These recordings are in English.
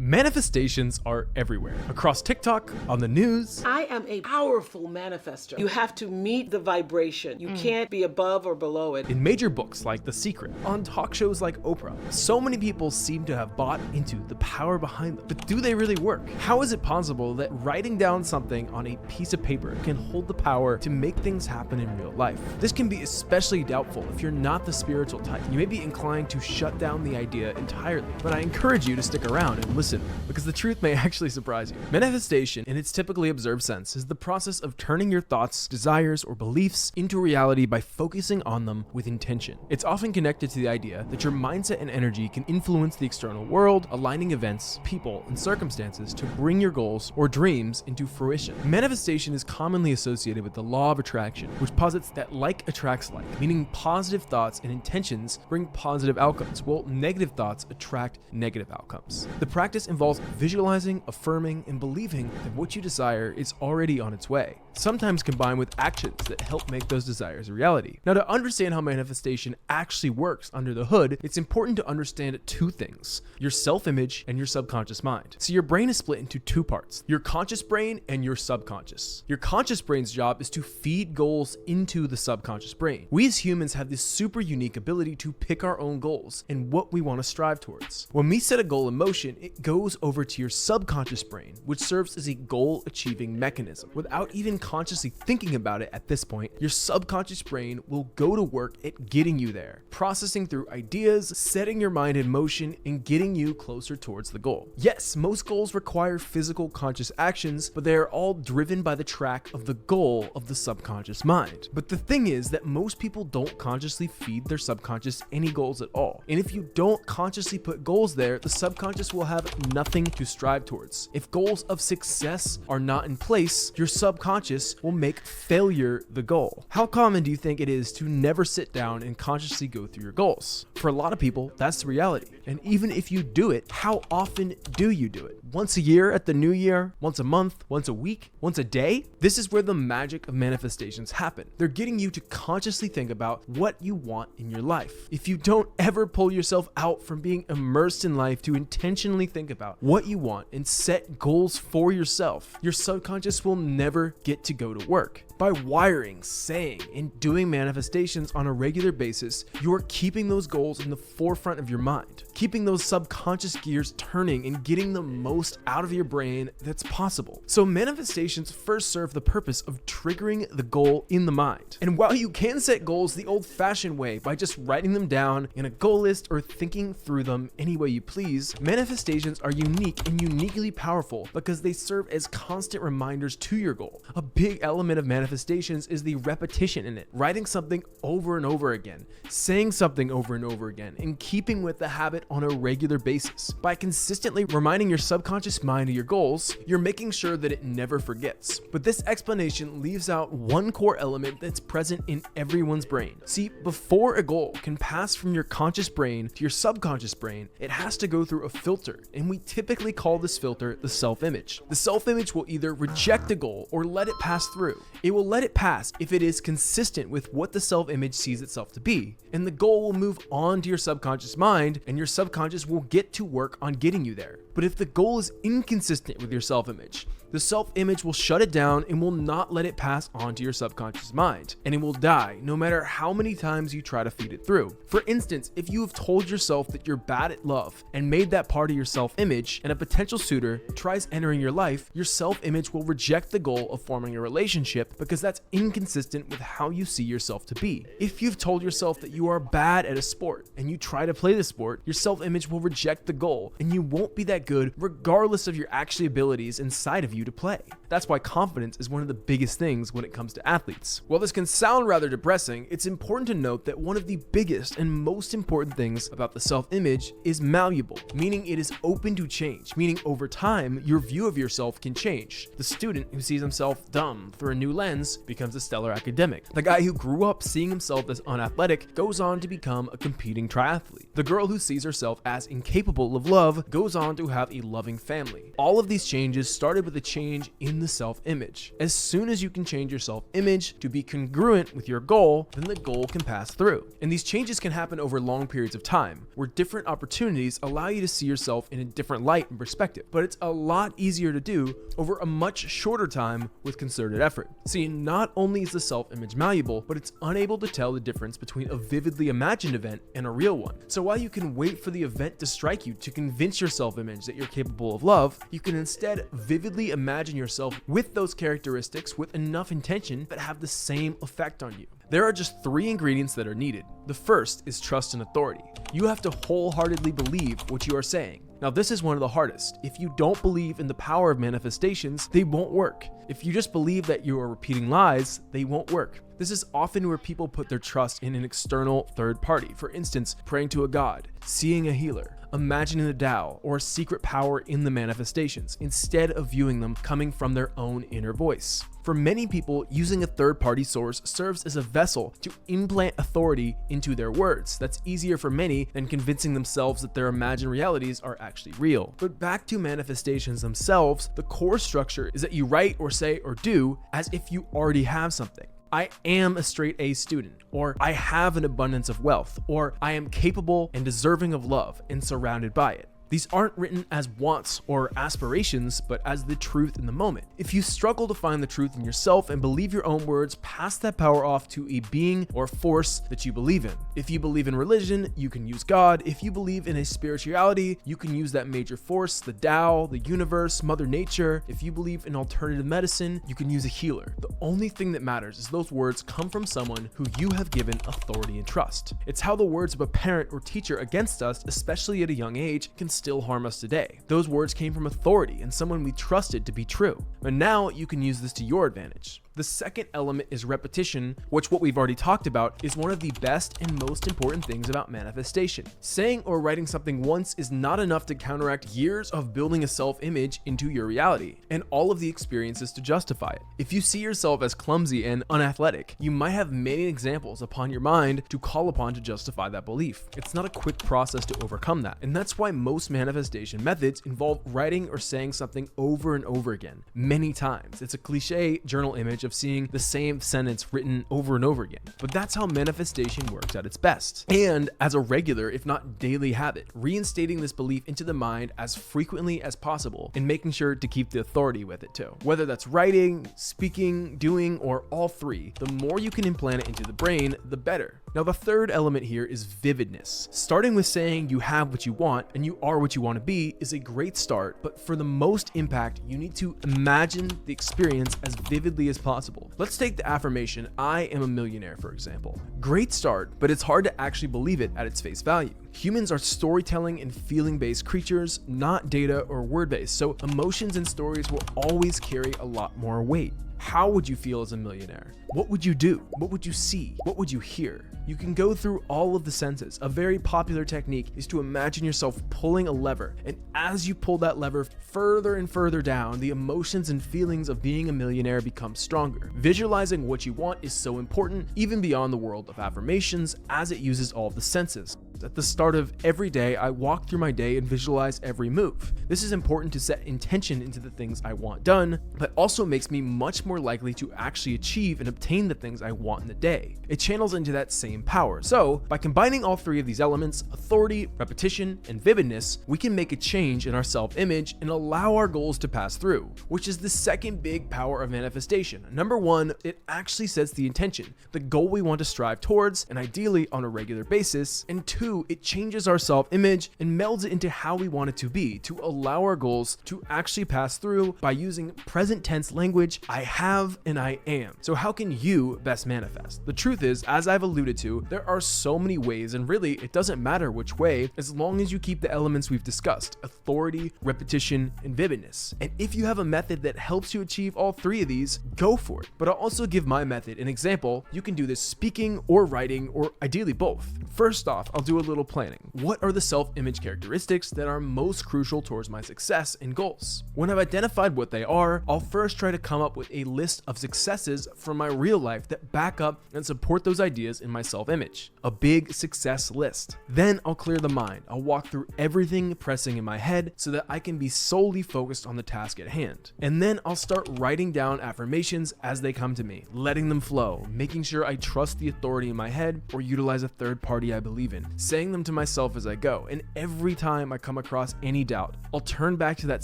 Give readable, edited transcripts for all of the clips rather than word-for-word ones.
Manifestations are everywhere. Across TikTok, on the news. I am a powerful manifester. You have to meet the vibration. You can't be above or below it. In major books like The Secret, on talk shows like Oprah, so many people seem to have bought into the power behind them. But do they really work? How is it possible that writing down something on a piece of paper can hold the power to make things happen in real life? This can be especially doubtful if you're not the spiritual type. You may be inclined to shut down the idea entirely, but I encourage you to stick around and listen, because the truth may actually surprise you. Manifestation, in its typically observed sense, is the process of turning your thoughts, desires, or beliefs into reality by focusing on them with intention. It's often connected to the idea that your mindset and energy can influence the external world, aligning events, people, and circumstances to bring your goals or dreams into fruition. Manifestation is commonly associated with the law of attraction, which posits that like attracts like, meaning positive thoughts and intentions bring positive outcomes, while negative thoughts attract negative outcomes. The practice involves visualizing, affirming, and believing that what you desire is already on its way, sometimes combined with actions that help make those desires a reality. Now, to understand how manifestation actually works under the hood, it's important to understand two things: your self-image and your subconscious mind. So your brain is split into two parts: your conscious brain and your subconscious. Your conscious brain's job is to feed goals into the subconscious brain. We as humans have this super unique ability to pick our own goals and what we want to strive towards. When we set a goal in motion, it goes over to your subconscious brain, which serves as a goal achieving mechanism. Without even consciously thinking about it at this point, your subconscious brain will go to work at getting you there, processing through ideas, setting your mind in motion, and getting you closer towards the goal. Yes, most goals require physical conscious actions, but they are all driven by the track of the goal of the subconscious mind. But the thing is that most people don't consciously feed their subconscious any goals at all. And if you don't consciously put goals there, the subconscious will have nothing to strive towards. If goals of success are not in place, your subconscious will make failure the goal. How common do you think it is to never sit down and consciously go through your goals? For a lot of people, that's the reality. And even if you do it, how often do you do it? Once a year at the new year? Once a month? Once a week? Once a day? This is where the magic of manifestations happen. They're getting you to consciously think about what you want in your life. If you don't ever pull yourself out from being immersed in life to intentionally think about what you want and set goals for yourself, your subconscious will never get to go to work. By wiring, saying, and doing manifestations on a regular basis, you're keeping those goals in the forefront of your mind, keeping those subconscious gears turning and getting the most out of your brain that's possible. So manifestations first serve the purpose of triggering the goal in the mind. And while you can set goals the old-fashioned way by just writing them down in a goal list or thinking through them any way you please, manifestations are unique and uniquely powerful because they serve as constant reminders to your goal. A big element of manifestations is the repetition in it, writing something over and over again, saying something over and over again, and keeping with the habit on a regular basis. By consistently reminding your subconscious mind of your goals, you're making sure that it never forgets. But this explanation leaves out one core element that's present in everyone's brain. See, before a goal can pass from your conscious brain to your subconscious brain, it has to go through a filter, and we typically call this filter the self-image. The self-image will either reject a goal or let it pass through. It will let it pass if it is consistent with what the self-image sees itself to be, and the goal will move on to your subconscious mind, and your subconscious will get to work on getting you there. But if the goal is inconsistent with your self-image, the self-image will shut it down and will not let it pass on to your subconscious mind, and it will die no matter how many times you try to feed it through. For instance, if you have told yourself that you're bad at love and made that part of your self-image, and a potential suitor tries entering your life, your self-image will reject the goal of forming a relationship because that's inconsistent with how you see yourself to be. If you've told yourself that you are bad at a sport and you try to play the sport, your self-image will reject the goal and you won't be that good regardless of your actual abilities inside of you to play. That's why confidence is one of the biggest things when it comes to athletes. While this can sound rather depressing, it's important to note that one of the biggest and most important things about the self-image is malleable, meaning it is open to change, meaning over time, your view of yourself can change. The student who sees himself dumb through a new lens friends becomes a stellar academic. The guy who grew up seeing himself as unathletic goes on to become a competing triathlete. The girl who sees herself as incapable of love goes on to have a loving family. All of these changes started with a change in the self-image. As soon as you can change your self-image to be congruent with your goal, then the goal can pass through. And these changes can happen over long periods of time, where different opportunities allow you to see yourself in a different light and perspective. But it's a lot easier to do over a much shorter time with concerted effort. See, not only is the self-image malleable, but it's unable to tell the difference between a vividly imagined event and a real one. So while you can wait for the event to strike you to convince your self-image that you're capable of love, you can instead vividly imagine yourself with those characteristics with enough intention that have the same effect on you. There are just 3 ingredients that are needed. The first is trust and authority. You have to wholeheartedly believe what you are saying. Now, this is one of the hardest. If you don't believe in the power of manifestations, they won't work. If you just believe that you are repeating lies, they won't work. This is often where people put their trust in an external third party. For instance, praying to a god, seeing a healer, imagining the Tao, or a secret power in the manifestations, instead of viewing them coming from their own inner voice. For many people, using a third-party source serves as a vessel to implant authority into their words. That's easier for many than convincing themselves that their imagined realities are actually real. But back to manifestations themselves, the core structure is that you write or say or do as if you already have something. I am a straight A student, or I have an abundance of wealth, or I am capable and deserving of love and surrounded by it. These aren't written as wants or aspirations, but as the truth in the moment. If you struggle to find the truth in yourself and believe your own words, pass that power off to a being or force that you believe in. If you believe in religion, you can use God. If you believe in a spirituality, you can use that major force, the Tao, the universe, Mother Nature. If you believe in alternative medicine, you can use a healer. The only thing that matters is those words come from someone who you have given authority and trust. It's how the words of a parent or teacher against us, especially at a young age, can still harm us today. Those words came from authority and someone we trusted to be true. But now you can use this to your advantage. The second element is repetition, which what we've already talked about is one of the best and most important things about manifestation. Saying or writing something once is not enough to counteract years of building a self-image into your reality and all of the experiences to justify it. If you see yourself as clumsy and unathletic, you might have many examples upon your mind to call upon to justify that belief. It's not a quick process to overcome that, and that's why most manifestation methods involve writing or saying something over and over again, many times. It's a cliche journal image of seeing the same sentence written over and over again. But that's how manifestation works at its best. And as a regular, if not daily habit, reinstating this belief into the mind as frequently as possible and making sure to keep the authority with it too. Whether that's writing, speaking, doing, or all 3, the more you can implant it into the brain, the better. Now, the third element here is vividness. Starting with saying you have what you want and you are what you want to be is a great start, but for the most impact, you need to imagine the experience as vividly as possible. Let's take the affirmation, I am a millionaire, for example. Great start, but it's hard to actually believe it at its face value. Humans are storytelling and feeling-based creatures, not data or word-based, so emotions and stories will always carry a lot more weight. How would you feel as a millionaire? What would you do? What would you see? What would you hear? You can go through all of the senses. A very popular technique is to imagine yourself pulling a lever, and as you pull that lever further and further down, the emotions and feelings of being a millionaire become stronger. Visualizing what you want is so important, even beyond the world of affirmations, as it uses all of the senses. At the start of every day, I walk through my day and visualize every move. This is important to set intention into the things I want done, but also makes me much more likely to actually achieve and obtain the things I want in the day. It channels into that same power. So, by combining all 3 of these elements, authority, repetition, and vividness, we can make a change in our self-image and allow our goals to pass through, which is the second big power of manifestation. Number 1, it actually sets the intention, the goal we want to strive towards, and ideally on a regular basis. And 2, it changes our self-image and melds it into how we want it to be, to allow our goals to actually pass through by using present tense language, I have and I am. So how can you best manifest? The truth is, as I've alluded to, there are so many ways, and really it doesn't matter which way, as long as you keep the elements we've discussed: authority, repetition, and vividness. And if you have a method that helps you achieve all 3 of these, go for it. But I'll also give my method an example. You can do this speaking or writing, or ideally both. First off, I'll do do a little planning. What are the self-image characteristics that are most crucial towards my success and goals? When I've identified what they are, I'll first try to come up with a list of successes from my real life that back up and support those ideas in my self-image. A big success list. Then I'll clear the mind. I'll walk through everything pressing in my head so that I can be solely focused on the task at hand. And then I'll start writing down affirmations as they come to me, letting them flow, making sure I trust the authority in my head or utilize a third party I believe in, saying them to myself as I go. And every time I come across any doubt, I'll turn back to that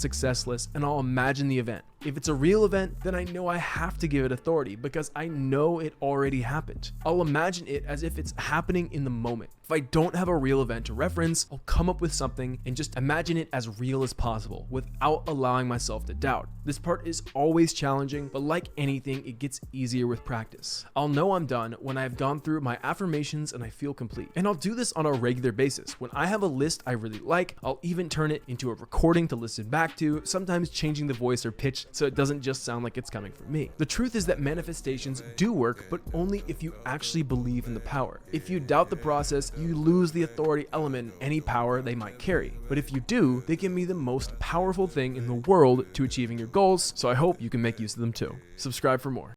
success list and I'll imagine the event. If it's a real event, then I know I have to give it authority because I know it already happened. I'll imagine it as if it's happening in the moment. If I don't have a real event to reference, I'll come up with something and just imagine it as real as possible without allowing myself to doubt. This part is always challenging, but like anything, it gets easier with practice. I'll know I'm done when I've gone through my affirmations and I feel complete. And I'll do this on a regular basis. When I have a list I really like, I'll even turn it into a recording to listen back to, sometimes changing the voice or pitch so it doesn't just sound like it's coming from me. The truth is that manifestations do work, but only if you actually believe in the power. If you doubt the process, you lose the authority element in any power they might carry. But if you do, they can be the most powerful thing in the world to achieving your goals, so I hope you can make use of them too. Subscribe for more.